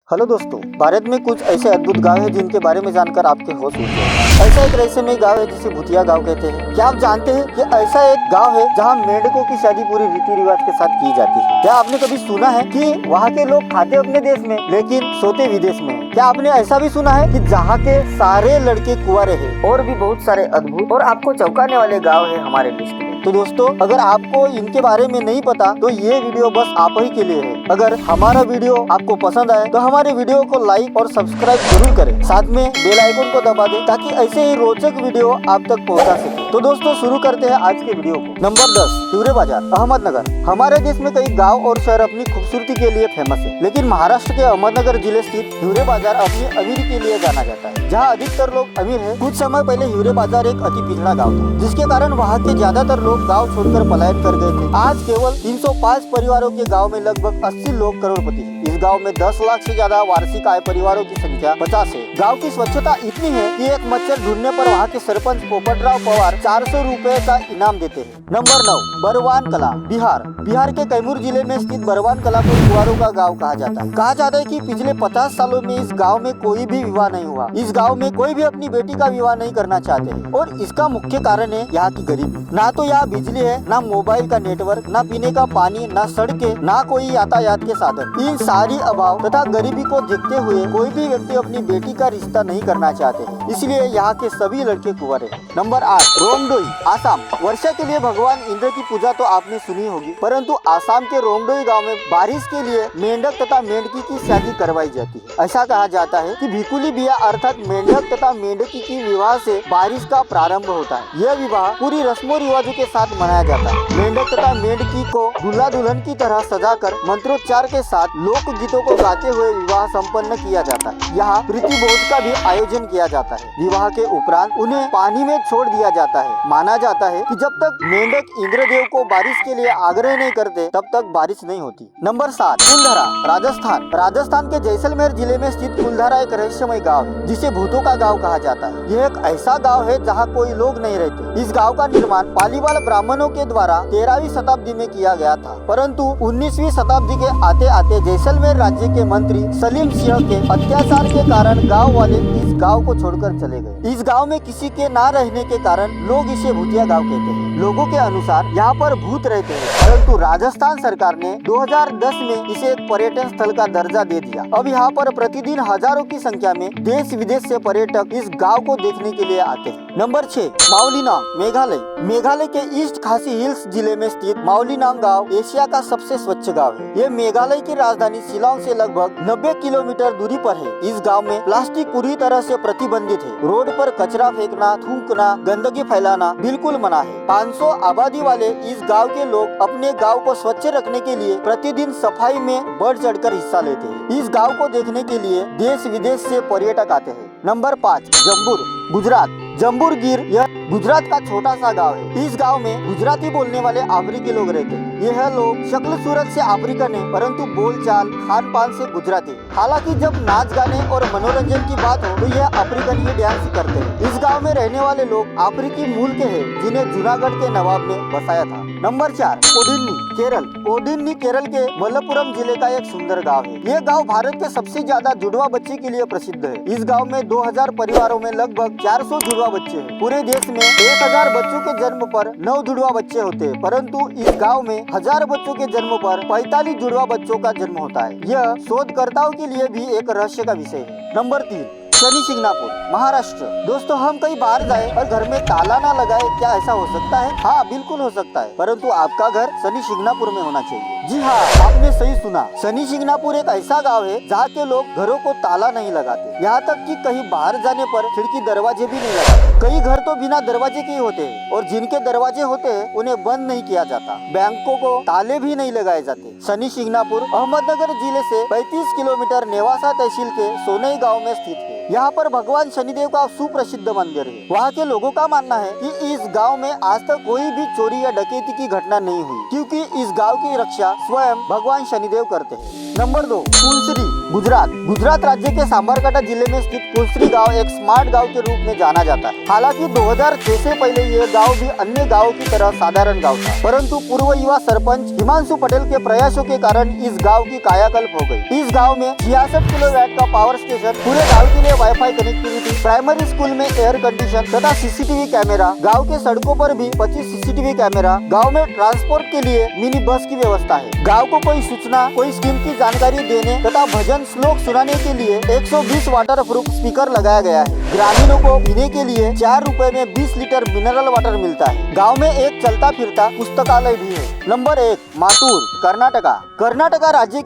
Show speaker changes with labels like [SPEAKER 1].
[SPEAKER 1] Hello दोस्तों, भारत में कुछ ऐसे अद्भुत गांव हैं जिनके बारे में जानकर आपके होश उड़ जाएंगे। ऐसा एक रहस्यमय गांव है जिसे भूतिया गांव कहते हैं। क्या आप जानते हैं कि ऐसा एक गांव है जहां मेंढकों की शादी पूरी रीति रिवाज के साथ की जाती है। क्या आपने कभी सुना है कि वहां के लोग खाते अपने देश में लेकिन सोते विदेश में? क्या आपने ऐसा भी सुना है कि जहाँ के सारे लड़के कुंवारे हैं? और भी बहुत सारे अद्भुत और आपको चौंकाने वाले गाँव है हमारे लिस्ट में। तो दोस्तों, अगर आपको इनके बारे में नहीं पता तो ये वीडियो बस आप ही के लिए है। अगर हमारा वीडियो आपको पसंद आए तो हमारे वीडियो को लाइक और सब्सक्राइब जरूर करें, साथ में बेल आइकन को दबा दें ताकि ऐसे ही रोचक वीडियो आप तक पहुंचा सके। तो दोस्तों, शुरू करते हैं आज के वीडियो को। नंबर 10, हिवरे बाजार, अहमदनगर। हमारे देश में कई गाँव और शहर अपनी खूबसूरती के लिए फेमस है, लेकिन महाराष्ट्र के अहमदनगर जिले स्थित हिवरे बाजार अपनी अमीरी के लिए जाना जाता है, जहाँ अधिकतर लोग अमीर है। कुछ समय पहले हिवरे बाजार एक अति पिछड़ा गाँव था, जिसके कारण वहाँ के ज्यादातर लोग गांव छोड़कर पलायन कर गए थे। आज केवल 305 परिवारों के गांव में लगभग 80 लोग करोड़पति हैं। इस गांव में 10 लाख से ज्यादा वार्षिक आय परिवारों की संख्या 50 है। गांव की स्वच्छता इतनी है कि एक मच्छर ढूंढने पर वहां के सरपंच पोपटराव पवार 400 रुपए का इनाम देते हैं। नंबर 9, बरवान कला, बिहार। बिहार के कैमूर जिले में स्थित बरवान कला को कुंवारों का गाँव कहा जाता है। कहा जाता है कि पिछले 50 सालों में इस गाँव में कोई भी विवाह नहीं हुआ। इस गाँव में कोई भी अपनी बेटी का विवाह नहीं करना चाहते हैं और इसका मुख्य कारण है यहाँ की गरीबी। ना तो यहाँ बिजली है, ना मोबाइल का नेटवर्क, ना पीने का पानी, ना सड़कें, ना कोई यातायात के साधन। इन सारी अभाव तथा गरीबी को देखते हुए कोई भी व्यक्ति अपनी बेटी का रिश्ता नहीं करना चाहते हैं, इसलिए यहाँ के सभी लड़के कुंवारे हैं। नंबर 8, रोंगडोई, आसाम। वर्षा के लिए भगवान इंद्र की पूजा तो आपने सुनी होगी, परंतु आसाम के रोंगडोई गाँव में बारिश के लिए मेंढक तथा मेंढकी की शादी करवाई जाती है। ऐसा कहा जाता है कि भिकुली बिया अर्थात मेंढक तथा मेंढकी की विवाह से बारिश का प्रारंभ होता है। यह विवाह पूरी रस्मों रिवाजों के साथ मनाया जाता है। मेंढक तथा मेंढकी को दूल्हा दुल्हन की तरह सजाकर मंत्रोच्चार के साथ लोक गीतों को गाते हुए विवाह संपन्न किया जाता है। यहाँ प्रीति भोज का भी आयोजन किया जाता है। विवाह के उपरांत उन्हें पानी में छोड़ दिया जाता है। माना जाता है कि जब तक मेंढक इंद्रदेव को बारिश के लिए आग्रह नहीं करते तब तक बारिश नहीं होती। नंबर 7, कुलधारा, राजस्थान। राजस्थान के जैसलमेर जिले में स्थित कुलधारा एक रहस्यमय गाँव है, जिसे भूतों का गाँव कहा जाता है। यह एक ऐसा गाँव है जहाँ कोई लोग नहीं रहते। इस गाँव का निर्माण पालीवाल ब्राह्मणों के द्वारा 13वीं शताब्दी में किया गया था, परंतु 19वीं शताब्दी के आते आते जैसलमेर राज्य के मंत्री सलीम सिंह के अत्याचार के कारण गांव वाले इस गांव को छोड़कर चले गए। इस गांव में किसी के ना रहने के कारण लोग इसे भूतिया गांव कहते हैं। लोगों के अनुसार यहाँ पर भूत रहते हैं, परंतु राजस्थान सरकार ने 2010 में इसे एक पर्यटन स्थल का दर्जा दे दिया। अब यहाँ पर प्रतिदिन हजारों की संख्या में देश विदेश से पर्यटक इस गाँव को देखने के लिए आते हैं। नंबर 6, माउलीनांग, मेघालय। मेघालय के ईस्ट खासी हिल्स जिले में स्थित माउलीनांग गांव एशिया का सबसे स्वच्छ गांव है। ये मेघालय की राजधानी शिलांग से लगभग 90 किलोमीटर दूरी पर है। इस गांव में प्लास्टिक पूरी तरह से प्रतिबंधित है। रोड पर कचरा फेंकना, थूकना, गंदगी फैलाना बिल्कुल मना है। 500 आबादी वाले इस गांव के लोग अपने गांव को स्वच्छ रखने के लिए प्रतिदिन सफाई में बढ़ चढ़कर हिस्सा लेते हैं। इस गांव को देखने के लिए देश विदेश से पर्यटक आते हैं। नंबर 5, जम्बूर, गुजरात। जम्बूर गिर यह गुजरात का छोटा सा गांव है। इस गांव में गुजराती बोलने वाले अफ्रीकी लोग रहते हैं। यह लोग शक्ल सूरत से अफ्रीकन है, परंतु बोलचाल खान पान से गुजराती। हालांकि जब नाच गाने और मनोरंजन की बात हो तो यह अफ्रीकन ही डांस करते हैं। इस गांव में रहने वाले लोग अफ्रीकी मूल के हैं, जिन्हें जूनागढ़ के नवाब ने बसाया था। नंबर 4, कोडिन्नी, केरल। कोडिन्नी केरल के मलप्पुरम जिले का एक सुंदर गाँव है। यह गाँव भारत के सबसे ज्यादा जुड़वा बच्चे के लिए प्रसिद्ध है। इस गाँव में 2000 परिवारों में लगभग 400 जुड़वा बच्चे हैं। पूरे देश में 1000 बच्चों के जन्म पर 9 जुड़वा बच्चे होते हैं, परंतु इस गांव में 1000 बच्चों के जन्म पर 45 जुड़वा बच्चों का जन्म होता है। यह शोधकर्ताओं के लिए भी एक रहस्य का विषय है। नंबर 3, शनि शिंगणापुर, महाराष्ट्र। दोस्तों, हम कहीं बाहर जाए और घर में ताला ना लगाए, क्या ऐसा हो सकता है? हाँ, बिल्कुल हो सकता है, परंतु आपका घर शनि शिंगणापुर में होना चाहिए। जी हाँ, आपने सही सुना। शनि शिंगणापुर एक ऐसा गांव है जहाँ के लोग घरों को ताला नहीं लगाते। यहाँ तक कि कहीं बाहर जाने पर खिड़की दरवाजे भी नहीं लगाते। कई घर तो बिना दरवाजे के ही होते हैं और जिनके दरवाजे होते हैं उन्हें बंद नहीं किया जाता। बैंकों को ताले भी नहीं लगाए जाते। शनि शिंगणापुर अहमदनगर जिले से 35 किलोमीटर नेवासा तहसील के सोनई गाँव में स्थित है। यहाँ पर भगवान शनिदेव का सुप्रसिद्ध मंदिर है। वहाँ के लोगों का मानना है कि इस गांव में आज तक कोई भी चोरी या डकैती की घटना नहीं हुई, क्योंकि इस गांव की रक्षा स्वयं भगवान शनिदेव करते हैं। नंबर 2, फुलसरी, गुजरात राज्य के सांबरकाठा जिले में स्थित कुलश्री गांव एक स्मार्ट गांव के रूप में जाना जाता है। हालांकि 2006 से पहले ये गांव भी अन्य गांवों की तरह साधारण गांव था, परंतु पूर्व युवा सरपंच हिमांशु पटेल के प्रयासों के कारण इस गांव की कायाकल्प हो गई। इस गांव में 66 किलोवाट का पावर स्टेशन, पूरे गांव के लिए वाईफाई कनेक्टिविटी, प्राइमरी स्कूल में एयर कंडीशन तथा सीसीटीवी कैमरा, गांव के सड़कों पर भी 25 सीसीटीवी कैमरा, गांव में ट्रांसपोर्ट के लिए मिनी बस की व्यवस्था है। गांव को कोई सूचना, कोई स्कीम की जानकारी देने तथा भजन श्लोक सुनाने के लिए 120 वाटर प्रूफ स्पीकर लगाया गया है। ग्रामीणों को पीने के लिए 4 रुपए में 20 लीटर मिनरल वाटर मिलता है। गांव में एक चलता फिरता पुस्तकालय भी है। नंबर 1, माटूर, कर्नाटका। कर्नाटका राज्य